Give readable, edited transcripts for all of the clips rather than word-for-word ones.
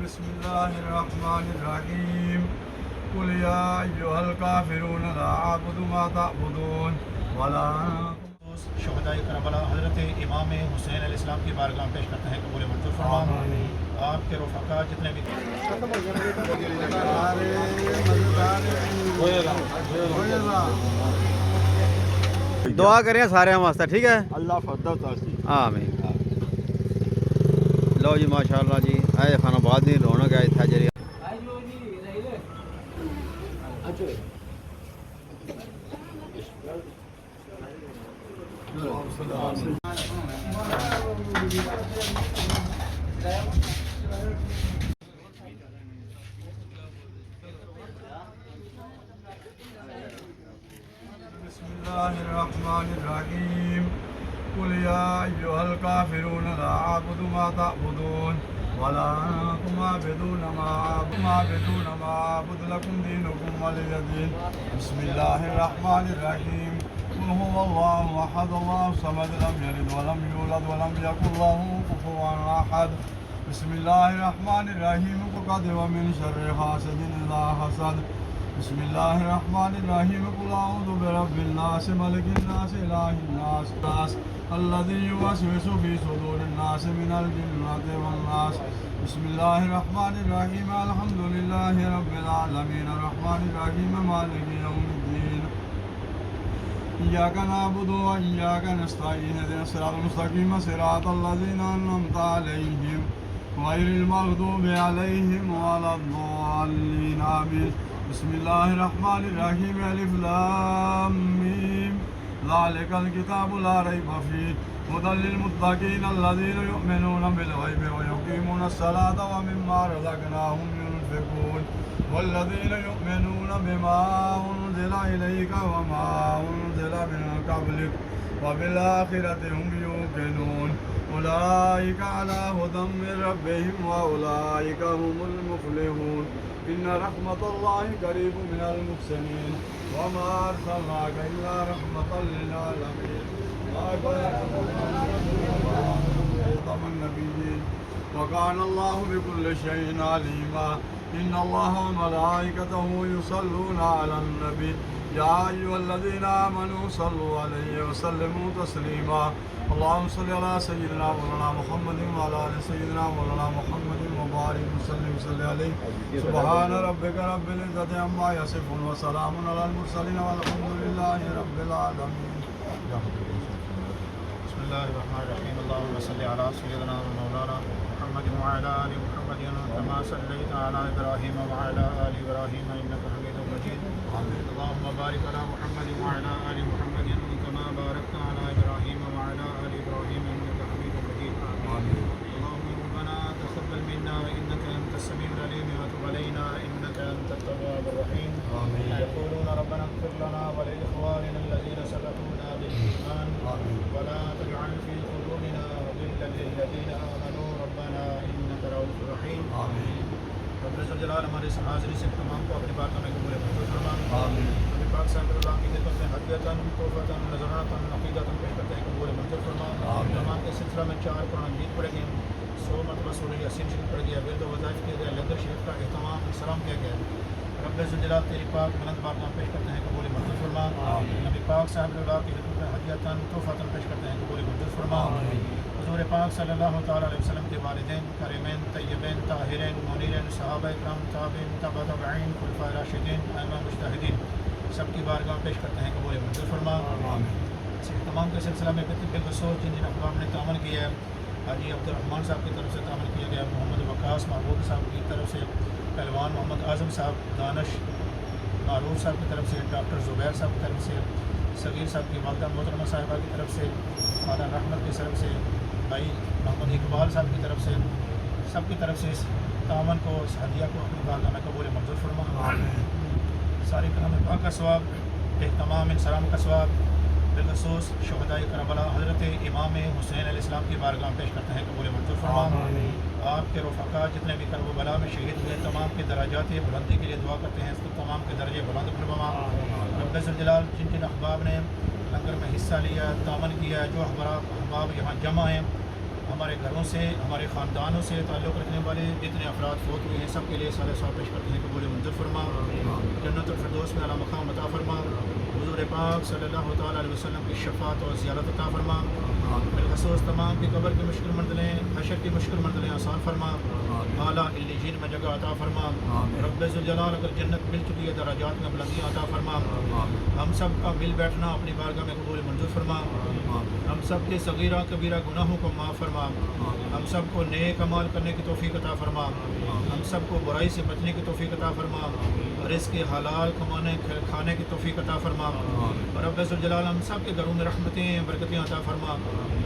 بسم الله الرحمن الرحيم قل يا أيها الكافرون لا أعبد ما تعبدون ولا شہدائے کربلا حضرت امام حسین علیہ السلام کی بارگاہ میں پیش کرتے ہیں قبول منظور فرما. آپ کے رفقا جتنے بھی دعا کریں سارے واسطے. ٹھیک ہے, اللہ فضل تاسی. آمین. لو جی ماشاءاللہ جی, اے خان آباد دی رونق ہے اتھا جڑی. بسم الله الرحمن الرحيم قل يا أيها الكافرون لا أعبد ما تعبدون ولا أنتم عابدون ما أعبد لكم دينكم ولي دين. بسم الله الرحمن الرحيم قل هو الله أحد الله الصمد لم يلد ولم يولد ولم يكن له كفوا أحد. بسم الله الرحمن الرحيم قل ومن شر حاسد إذا حسد. بسم الله الرحمن الرحيم قل أعوذ برب الناس ملك الناس إله الناس الذي يوسوس في صدور الناس من الجنة والناس. بسم الله الرحمن الرحيم الحمد لله رب العالمين الرحمن الرحيم مالك يوم الدين إياك نعبد وإياك نستعين اهدنا الصراط المستقيم صراط الذين أنعمت عليهم غير المغضوب عليهم ولا الضالين آمين. بسم الله الرحمن الرحيم ألف لام ميم ذلك الكتاب لا ريب فيه هدى للمتقين الذين يؤمنون بالغيب ويقيمون الصلاة ومما رزقناهم ينفقون والذين يؤمنون بما أنزل إليك وما أنزل من قبلك وبالآخرة هم يوقنون أولئك على هدى من ربهم وأولئك هم المفلحون. إن رحمة الله قريب من المحسنين وما أرسلناك إلا رحمة للعالمين. خاتم النبيين وكان الله بكل شيء عليما. إن الله وملائكته يصلون على النبي يا أيها الذين آمنوا صلوا عليه وسلموا تسليما. اللهم صل على سيدنا مولانا محمد وعلى آل سيدنا مولانا محمد وبارك وسلم عليه. سبحان ربك رب العزة عما يصفون وسلام على المرسلين والحمد لله رب العالمين. بسم الله الرحمن الرحيم اللهم صل على سيدنا مولانا محمد وعلى آل محمد كما صليت على إبراهيم وعلى آل إبراهيم إنك حميد مجيد. اللهم بارك على محمد وعلى آل محمد كما باركت على إبراهيم وعلى آل إبراهيم إنك حميد مجيد. اللهم ربنا تقبل منا إنك أنت السميع العليم وتب علينا إنك أنت التواب الرحيم. يقولون ربنا اغفر لنا ولإخواننا الذين سبقونا بالإيمان ولا تجعل في قلوبنا غلا للذين آمنوا ربنا إنك رؤوف رحيم. رب عزت جلال ہمارے اس حاضری سے تمام کو اپنی بارگاہ میں قبول منظور فرما. نبی پاک صلی اللہ کی خدمت میں ہدیۃً تحفۃً نذرانۃً عقیدۃً پیش کرتے ہیں قبول منظور فرما. تمام کے سلسلہ میں 4 قرآن مجید پڑھے گئے, 100 مرتبہ سورہ یاسین شریف پڑھ گیا, ورد و وظائف کیے گئے, لنگر شریف کا اہتمام سلام کیا گیا. رب عزت جلال تیری پاک بلند بارگاہ پیش کرتے ہیں قبول منظور فرما. نبی پاک صاحب اللہ کی خدمت میں ہدیۃً تحفۃً پیش کرتے ہیں قبول منظور فرما. حضور پاک صلی اللہ تعالیٰ علیہ وسلم کے والدین کریمین طیبین طاہرین منیرین صحابہ اکرام تابعین تبع تابعین خلفاء راشدین ائمہ مجتہدین سب کی بارگاہ پیش کرتے ہیں قبول منظور فرما. تمام کے سلسلہ میں بالخصوص جن جن اقوام نے تعاون کیا ہے, حاجی عبد الرحمن صاحب کی طرف سے تعاون کیا گیا, محمد وقاص محبوب صاحب کی طرف سے, پہلوان محمد اعظم صاحب, دانش معروف صاحب کی طرف سے, ڈاکٹر زبیر صاحب کی طرف سے, صغیر صاحب کی والدہ محترمہ صاحبہ کی طرف سے, خالہ رحمت کی طرف سے, بھائی محمد اقبال صاحب کی طرف سے, سب کی طرف سے اس تعاون کو, اس ہدیہ کو اپنی بارگاہ میں قبول منظور فرما. ساری کلام پاک کا ثواب, تمام انسلام کا ثواب بالخصوص شہدائے کربلا حضرت امام حسین علیہ السلام کی بارگاہ میں پیش کرتے ہیں قبول منظور فرما. آپ کے رفقا جتنے بھی کرب و بلا میں شہید ہوئے تمام کے درجات بلندی کے لیے دعا کرتے ہیں, اس کو تمام کے درجے بلند فرما. رب عزت جلال جن جن احباب نے لنگر میں حصہ لیا, تعاون کیا, جو احباب یہاں جمع ہیں, ہمارے گھروں سے ہمارے خاندانوں سے تعلق رکھنے والے جتنے افراد فوت ہوئے ہیں سب کے لیے صالح ثواب پیش کرتے ہیں قبول منظور فرما، جنت الفردوس میں اعلیٰ مقام عطا فرما، حضور پاک صلی اللہ تعالیٰ علیہ وسلم کی شفاعت اور زیارت عطا فرما، بالخصوص تمام کی قبر کی مشکل منزلیں حشر کی مشکل منزلیں آسان فرما، اعلیٰ علیین میں جگہ عطا فرما، رب ذوالجلال اگر جنت مل چکی ہے درجات میں بلندیاں عطا فرما، ہم سب کا مل بیٹھنا اپنی بارگاہ میں قبول منظور فرما، ہم سب کے صغیرہ کبیرہ گناہوں کو معاف فرما، ہم سب کو نیک اعمال کرنے کی توفیق عطا فرما، ہم سب کو برائی سے بچنے کی توفیق عطا فرما، رزق حلال کھانے کی توفیق عطا فرما، رب ذوالجلال ہم سب کے گھروں میں رحمتیں برکتیں عطا فرما،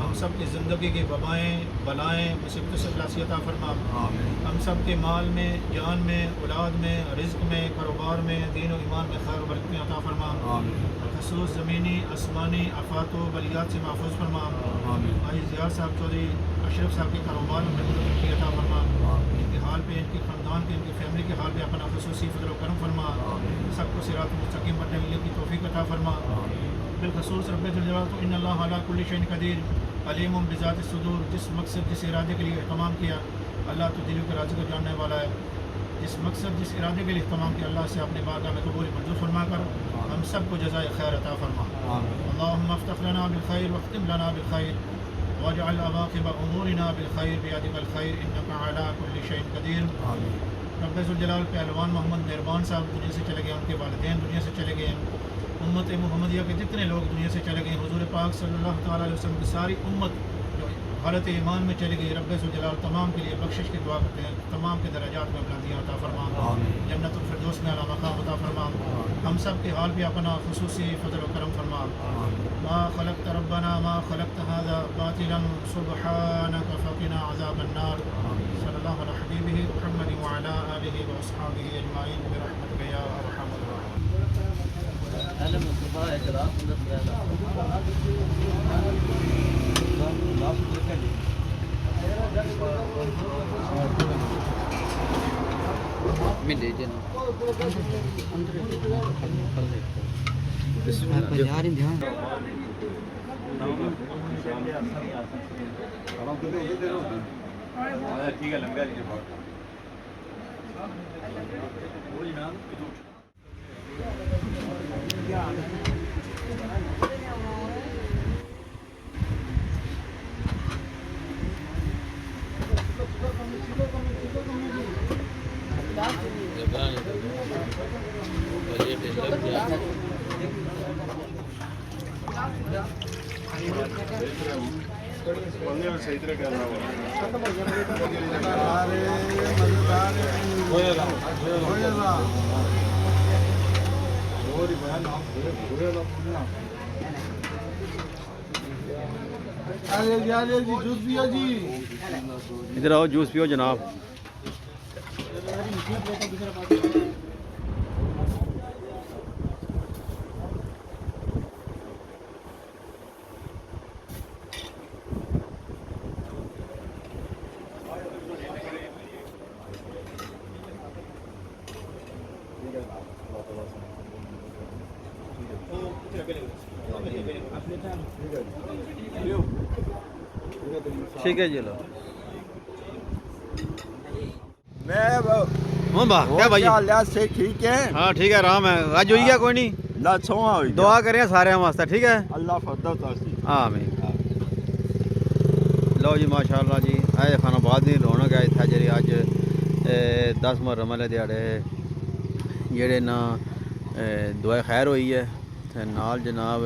ہم سب کی زندگی کی وبائیں بلائیں مصیبتوں سے خلاصی عطا فرما، ہم سب کے مال میں جان میں اولاد میں رزق میں کاروبار میں دین و ایمان میں خیر و برکتیں عطا فرما، خصوص زمینی آسمانی آفات و بلیات سے محفوظ فرما، بھائی زیار صاحب چودھری اشرف صاحب کے کاروبار میں برکت عطا فرما، ان کے حال پہ ان کے خاندان کے ان کی فیملی کے حال پہ اپنا خصوصی فضل و کرم فرما، سب کو صراط مستقیم پر چلنے کی توفیق عطا فرما، بالخصوص رب ذوالجلال تو ان اللہ علی کل شیء قدیر علیم بذات الصدور، جس مقصد جس ارادے کے لیے اہتمام کیا اللہ تو دلوں کے راز کو جاننے والا ہے، جس مقصد جس ارادے کے لیے اہتمام کیا اللہ سے اپنے بارگاہ میں قبول منظور فرما کر ہم سب کو جزائے خیر عطا فرما، اللہم افتح لنا بالخیر واختم لنا بالخیر واجعل عواقب امورنا بالخیر بیدک الخیر انک علی کل شیء قدیر۔ رب ذوالجلال پہلوان محمد مہربان صاحب دنیا سے چلے گئے، ان کے والدین دنیا سے چلے گئے، امت محمدیہ کے جتنے لوگ دنیا سے چلے گئے، حضور پاک صلی اللہ تعالیٰ علیہ وسلم کی ساری امت جو حالت ایمان میں چلی گئی، رب ذوالجلال تمام کے لیے بخشش کی دعا کرتے ہیں، تمام کے درجات میں بلندیاں عطا فرما، جنت الفردوس میں اعلیٰ مقام عطا فرما، ہم سب کے حال پہ اپنا خصوصی فضل و کرم فرما، ما خلقت ربنا ما خلقت هذا باطلا سبحانك فقنا عذاب النار، صلی اللہ علیہ حبیبہ محمد وعلی آلہ واصحابہ اجمعین برحمتک یا ارحم ٹھیک ہے لنگا لیجیے صحیح طرح کرنا ادھر آؤ جوس پیو جناب۔ ٹھیک ہے جی لو کیا بھائی سے ٹھیک ہے، ہاں ٹھیک ہے آرام ہے، آج ہوئی گیا کوئی نہیں، دعا کریں سارے واسطے ٹھیک ہے، اللہ فضل آمین۔ لو جی ماشاء اللہ جی اے خانہ آباد دی رونق ہے اتنا جی اج 10 محرم والے دیہڑے جڑے نا دعائے خیر ہوئی ہے تے نال جناب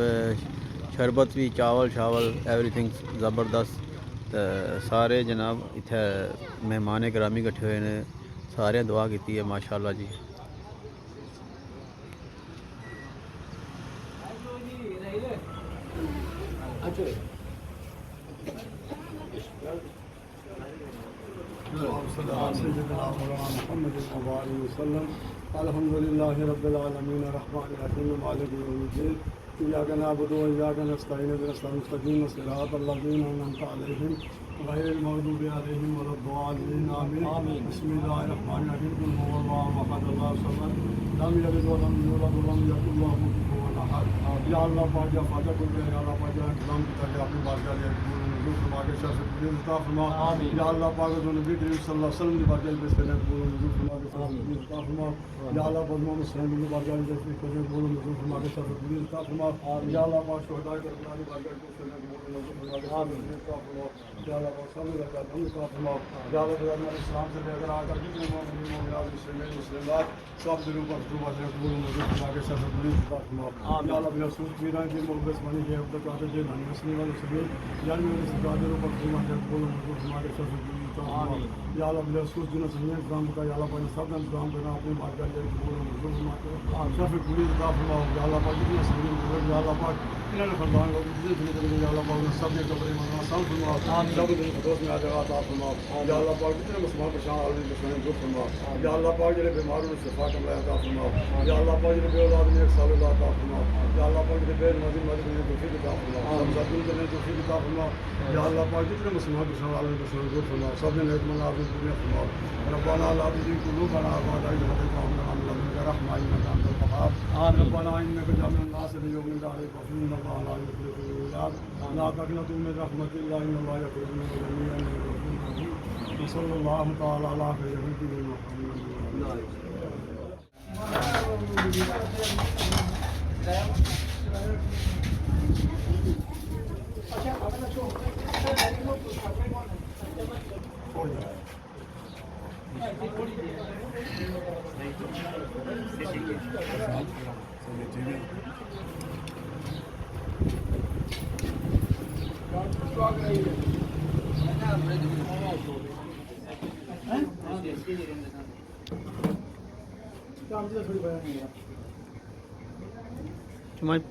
شربت بھی چاول شاول ایوری تھنگ زبردست تے سارے جناب اتنے مہمان گرامی کٹھے ہوئے نے سارے دعا کیتی ہے ماشاء اللہ جی۔ الحمد لله رب العالمين الرحمن الرحيم مالك يوم الدين إياك نعبد وإياك نستعين اهدنا الصراط المستقيم صراط الذين أنعمت عليهم غير المغضوب عليهم ولا الضالين آمين بسم الله الرحمن الرحيم قل هو الله أحد الله الصمد لم يلد ولم يولد ولم يكن له كفوا أحد یا اللہ پاک یا فاتح کو یا اللہ پاک انتظام کی طرح اپنی بارگاہ لے فرما کے شر سے پوری عطا فرما یا اللہ پاک جو نبی کریم صلی اللہ علیہ وسلم کی بارگاہ میں کرنے قبول و منظور فرما کے شر سے پوری عطا فرما یا اللہ بزم مسلم کی بارگاہ میں کرنے قبول و منظور فرما کے شر سے پوری عطا فرما یا اللہ پاک شہداء کربلا کی بارگاہ میں کرنے قبول و منظور فرما کے شر سے پوری عطا فرما یا اللہ پاک سب کا کرم عطا فرما یا اللہ تعالی اسلام سے لے کر آ کر جتنے مومنین مومنات مسلمین مسلمات سب دلوں پر دعا سے قبول و منظور فرما کے شر سے پوری عطا فرما یا اللہ بلا سوچ میرا کہ محبت بنی ہے اب تک آتے جے نہیں مسلم والے سبھی یعنی میرے سجادوں پر دعا سے قبول و منظور فرما کے شر سے پوری یا اللہ بلا سوچ دنوں سے انتظام کا یا اللہ پاک سب کا انتظام کرنا اپنی بارگاہ میں قبول و منظور فرما کے شر سے پوری عطا فرما یا اللہ پاک جتنے سبھی یا اللہ پاک انہوں نے خاندان لوگ جتنے چلے یا اللہ پاک نے سب کے قبریں منوا سب فرما سب دن دوست میں آ عطا فرما یا اللہ پاک جتنے مسلمان پریشان عالم مسلمان دو فرما یا اللہ پاک جڑے بیماروں نے شفا کملا عطا فرما یا اللہ پاک جڑے بے اولاد نے ایک سال عطا فرما یا اللہ پاک جڑے بے نمازی ماجد نے توفیق عطا فرما سب زادوں نے توفیق عطا فرما یا اللہ پاک جتنے مسلمان پریشان عالم مسلمان دو فرما سب نے نیک منال دنیا فرما ربنا لا تزغ قلوبنا بعد إذ هديتنا وهب لنا من لدنك رحمة إنك أنت الوهاب ربنا إنك جامع الناس ليوم لا ريب فيه إن الله لا يخلف الميعاد لا تقنطوا من رحمة الله إن الله يغفر الذنوب جميعا إنه غفور رحيم وصلى الله تعالى على خير خلقه محمد